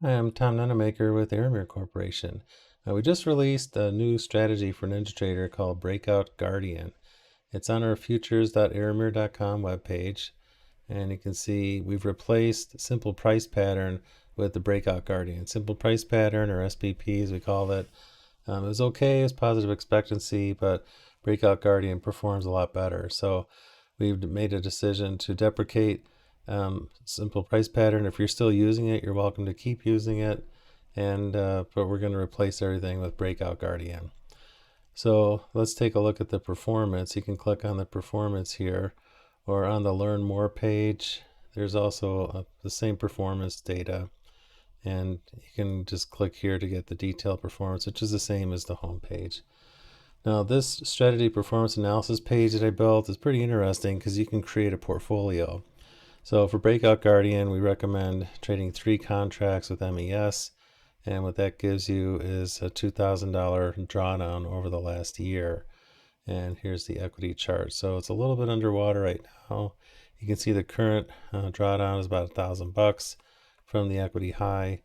Hi, I'm Tom Nenemaker with Aeromir Corporation. We just released a new strategy for NinjaTrader called Breakout Guardian. It's on our futures.aeromir.com webpage, and you can see we've replaced simple price pattern with the Breakout Guardian. Simple price pattern, or SPP as we call it. It was okay, it's positive expectancy, but Breakout Guardian performs a lot better. So we've made a decision to deprecate simple price pattern. If you're still using it, you're welcome to keep using it, and but we're going to replace everything with Breakout Guardian. So let's take a look at the performance. You can click on the performance here, or on the learn more page there's also the same performance data, and you can just click here to get the detailed performance, which is the same as the home page. Now this strategy performance analysis page that I built is pretty interesting because you can create a portfolio. So for Breakout Guardian, we recommend trading 3 contracts with MES, and what that gives you is a $2,000 drawdown over the last year. And here's the equity chart. So it's a little bit underwater right now. You can see the current drawdown is about $1,000 from the equity high,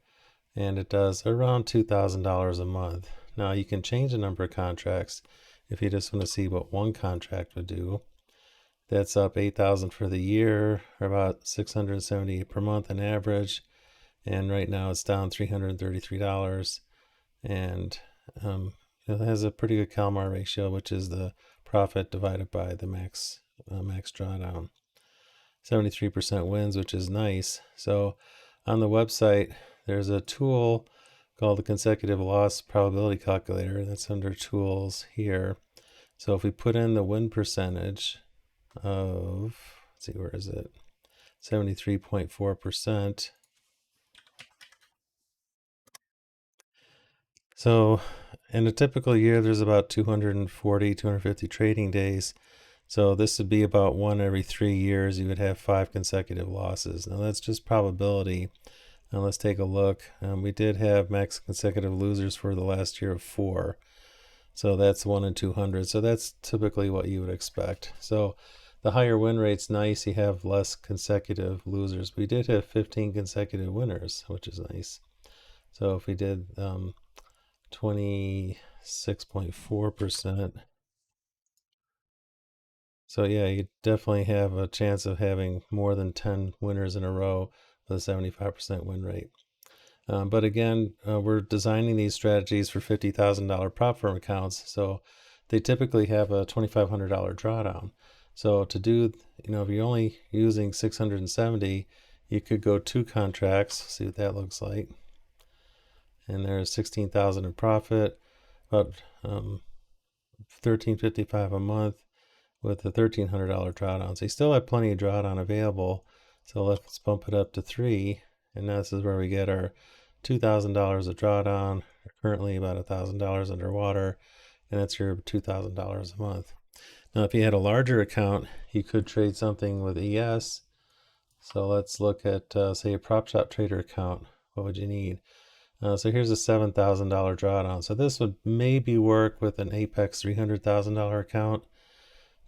and it does around $2,000 a month. Now you can change the number of contracts if you just want to see what one contract would do. That's up 8,000 for the year, or about $670 per month on average. And right now it's down $333. And it has a pretty good Calmar ratio, which is the profit divided by the max drawdown. 73% wins, which is nice. So on the website, there's a tool called the consecutive loss probability calculator. That's under tools here. So if we put in the win percentage of, let's see, where is it? 73.4%. So in a typical year, there's about 240, 250 trading days. So this would be about 1 every 3 years. You would have 5 consecutive losses. Now that's just probability. Now let's take a look. We did have max consecutive losers for the last year of 4. So that's 1 in 200. So that's typically what you would expect. So the higher win rate's nice. You have less consecutive losers. We did have 15 consecutive winners, which is nice. So if we did 26.4%. So yeah, you definitely have a chance of having more than 10 winners in a row with a 75% win rate. But again, we're designing these strategies for $50,000 prop firm accounts. So they typically have a $2,500 drawdown. So to do, if you're only using 670, you could go 2 contracts, see what that looks like. And there's 16,000 in profit, about $1,355 a month with a $1,300 drawdown. So you still have plenty of drawdown available. So let's bump it up to 3. And this is where we get our $2,000 of drawdown, currently about $1,000 underwater, and that's your $2,000 a month. Now, if you had a larger account, you could trade something with ES. So let's look at, say, a prop shop trader account. What would you need? So here's a $7,000 drawdown. So this would maybe work with an Apex $300,000 account.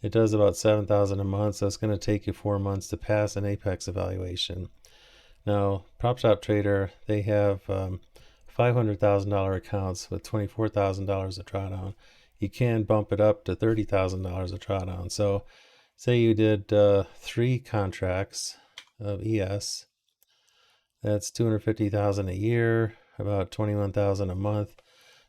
It does about $7,000 a month, so it's going to take you 4 months to pass an Apex evaluation. Now, Prop Shop Trader, they have $500,000 accounts with $24,000 of drawdown. You can bump it up to $30,000 of drawdown. So say you did 3 contracts of ES, that's $250,000 a year, about $21,000 a month.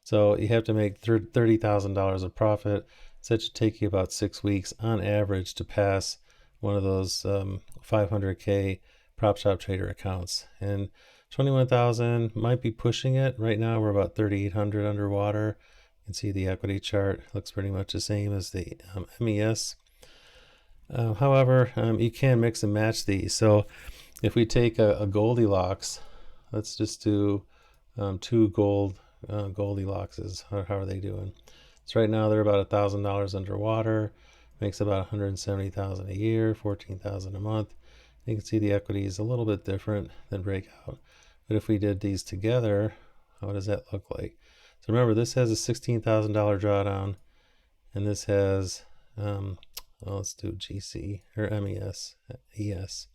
So you have to make $30,000 of profit. So it should take you about 6 weeks on average to pass one of those 500K prop shop trader accounts. And 21,000 might be pushing it. Right now we're about 3,800 underwater. You can see the equity chart looks pretty much the same as the MES. However, you can mix and match these. So if we take a Goldilocks, let's just do 2 Goldilockses. How are they doing? So right now they're about $1,000 underwater, makes about 170,000 a year, 14,000 a month. You can see the equity is a little bit different than Breakout. But if we did these together, what does that look like? So remember, this has a $16,000 drawdown, and this has, let's do GC or MES, ES.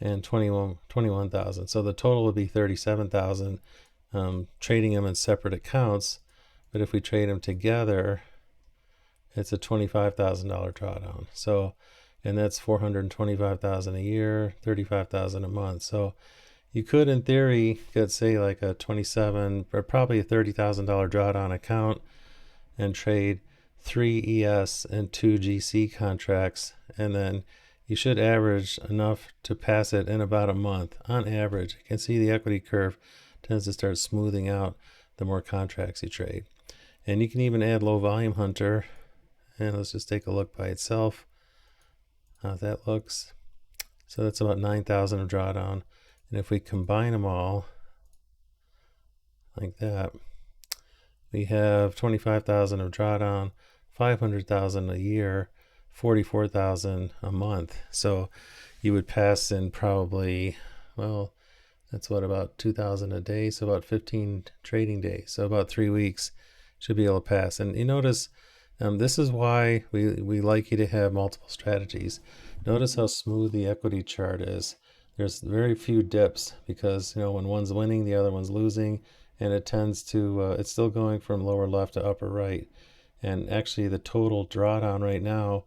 and 21,000. So the total would be 37,000, trading them in separate accounts. But if we trade them together, it's a $25,000 drawdown. So, and that's 425,000 a year, 35,000 a month. So you could, in theory, get say like a 27 or probably a $30,000 drawdown account and trade 3 ES and 2 GC contracts, and then you should average enough to pass it in about a month on average. You can see the equity curve tends to start smoothing out the more contracts you trade. And you can even add low volume hunter, and let's just take a look by itself how that looks. So that's about 9,000 of drawdown, and if we combine them all like that, we have 25,000 of drawdown, 500,000 a year, 44,000 a month. So you would pass in probably, well, that's what, about 2,000 a day, so about 15 trading days, so about 3 weeks should be able to pass. And you notice this is why we like you to have multiple strategies. Notice how smooth the equity chart is. There's very few dips because, when one's winning, the other one's losing, and it tends to, it's still going from lower left to upper right. And actually the total drawdown right now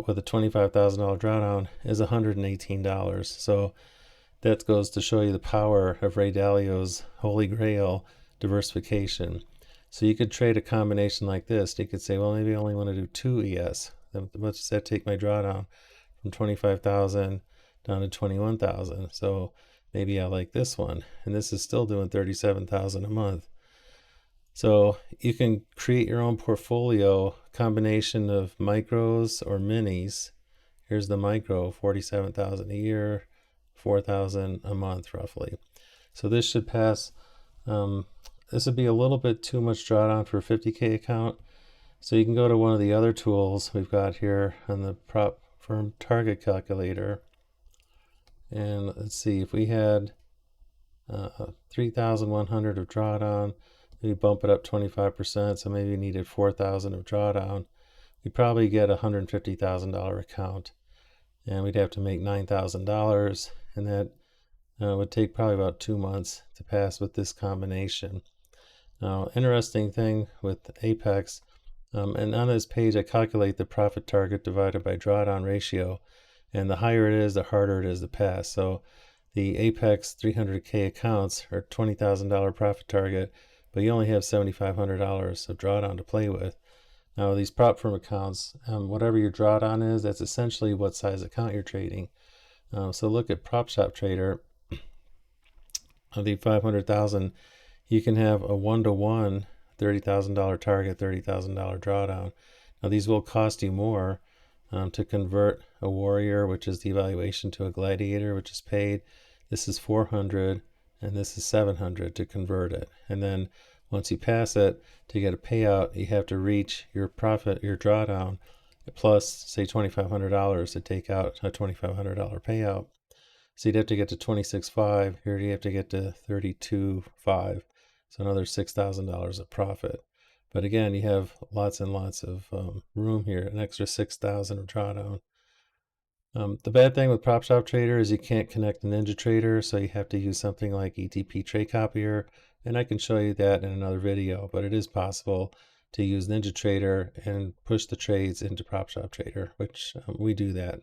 with a $25,000 drawdown is $118. So that goes to show you the power of Ray Dalio's Holy Grail, diversification. So you could trade a combination like this. You could say, well, maybe I only want to do 2 ES. Then much does that take my drawdown from 25,000 down to 21,000? So maybe I like this one, and this is still doing 37,000 a month. So you can create your own portfolio combination of micros or minis. Here's the micro, 47,000 a year, 4,000 a month roughly. So this should pass. This would be a little bit too much drawdown for a 50K account. So you can go to one of the other tools we've got here on the prop firm target calculator. And let's see, if we had 3,100 of drawdown, we bump it up 25%, so maybe we needed 4,000 of drawdown. We'd probably get a $150,000 account, and we'd have to make $9,000, and that would take probably about 2 months to pass with this combination. Now, interesting thing with Apex, and on this page I calculate the profit target divided by drawdown ratio, and the higher it is, the harder it is to pass. So the Apex 300K accounts are $20,000 profit target, but you only have $7,500 of drawdown to play with. Now these prop firm accounts, whatever your drawdown is, that's essentially what size account you're trading. So look at Prop Shop Trader. Of the 500,000, you can have a 1-to-1 $30,000 target, $30,000 drawdown. Now these will cost you more to convert a warrior, which is the evaluation, to a gladiator, which is paid. This is 400 and this is 700 to convert it. And then once you pass it, to get a payout, you have to reach your profit, your drawdown, plus say $2,500 to take out a $2,500 payout. So you'd have to get to 26.5. Here you have to get to 32.5. So another $6,000 of profit. But again, you have lots and lots of room here, an extra 6,000 of drawdown. The bad thing with Prop Shop Trader is you can't connect the NinjaTrader, so you have to use something like ETP Trade Copier, and I can show you that in another video, but it is possible to use NinjaTrader and push the trades into Prop Shop Trader, which we do that.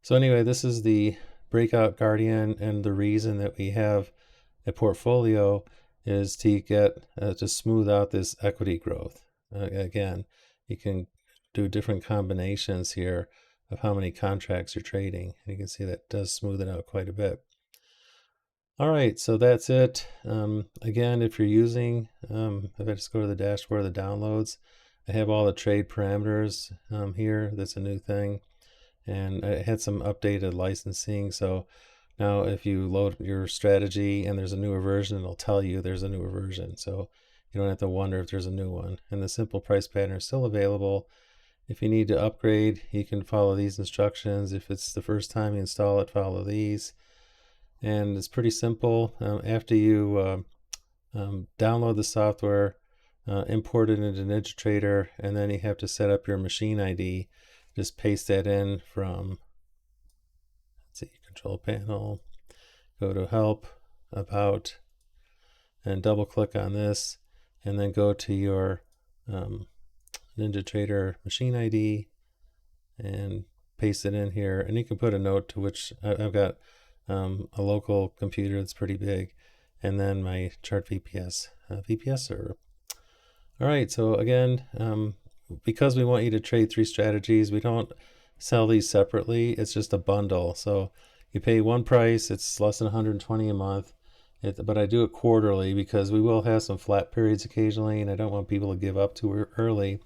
So anyway, this is the Breakout Guardian, and the reason that we have a portfolio is to get to smooth out this equity growth. Again, you can do different combinations here of how many contracts you're trading, and you can see that does smooth it out quite a bit. All right, so that's it. Again, if you're using, if I just go to the dashboard of the downloads, I have all the trade parameters here. That's a new thing. And I had some updated licensing. So now if you load your strategy and there's a newer version, it'll tell you there's a newer version. So you don't have to wonder if there's a new one. And the simple price pattern is still available. If you need to upgrade, you can follow these instructions. If it's the first time you install it, follow these. And it's pretty simple. After you download the software, import it into NinjaTrader, and then you have to set up your machine ID. Just paste that in from, let's see, control panel, go to help, about, and double click on this, and then go to your NinjaTrader machine ID and paste it in here. And you can put a note to which I've got a local computer that's pretty big, and then my chart VPS server. All right, so again, because we want you to trade 3 strategies, we don't sell these separately. It's just a bundle. So you pay one price, it's less than 120 a month, but I do it quarterly because we will have some flat periods occasionally, and I don't want people to give up too early.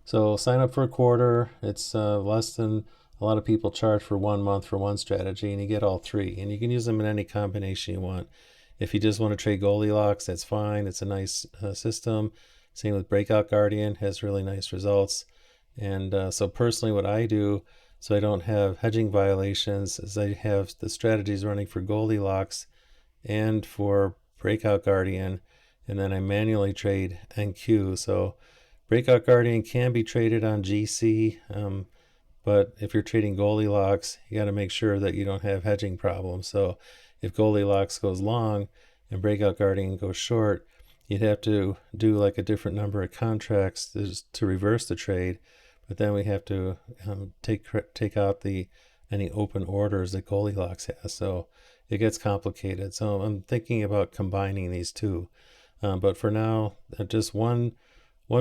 So sign up for a quarter. It's less than a lot of people charge for 1 month for one strategy, and you get all 3. And you can use them in any combination you want. If you just want to trade Goldilocks, that's fine. It's a nice system. Same with Breakout Guardian, has really nice results. And so personally what I do, so I don't have hedging violations, is I have the strategies running for Goldilocks and for Breakout Guardian, and then I manually trade NQ. So Breakout Guardian can be traded on GC, but if you're trading Goldilocks, you got to make sure that you don't have hedging problems. So if Goldilocks goes long and Breakout Guardian goes short, you'd have to do like a different number of contracts to reverse the trade. But then we have to take out any open orders that Goldilocks has. So it gets complicated. So I'm thinking about combining these two. But for now, just one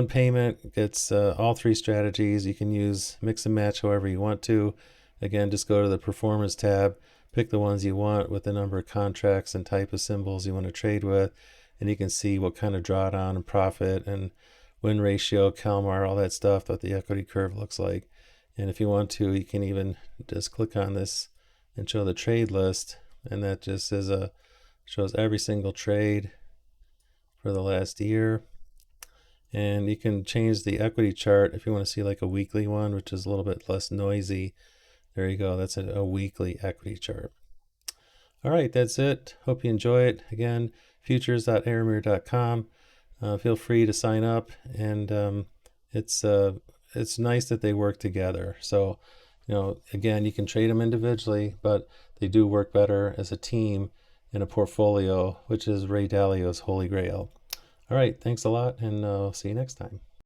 payment gets all 3 strategies. You can mix and match however you want to. Again, just go to the Performance tab, pick the ones you want with the number of contracts and type of symbols you want to trade with, and you can see what kind of drawdown and profit and win ratio, Calmar, all that stuff that the equity curve looks like. And if you want to, you can even just click on this and show the trade list, and that just shows every single trade for the last year. And you can change the equity chart if you want to see like a weekly one, which is a little bit less noisy. There you go. That's a weekly equity chart. All right, that's it. Hope you enjoy it. Again, futures.aeromir.com. Feel free to sign up, and it's nice that they work together. So, again, you can trade them individually, but they do work better as a team in a portfolio, which is Ray Dalio's Holy Grail. All right, thanks a lot, and I'll see you next time.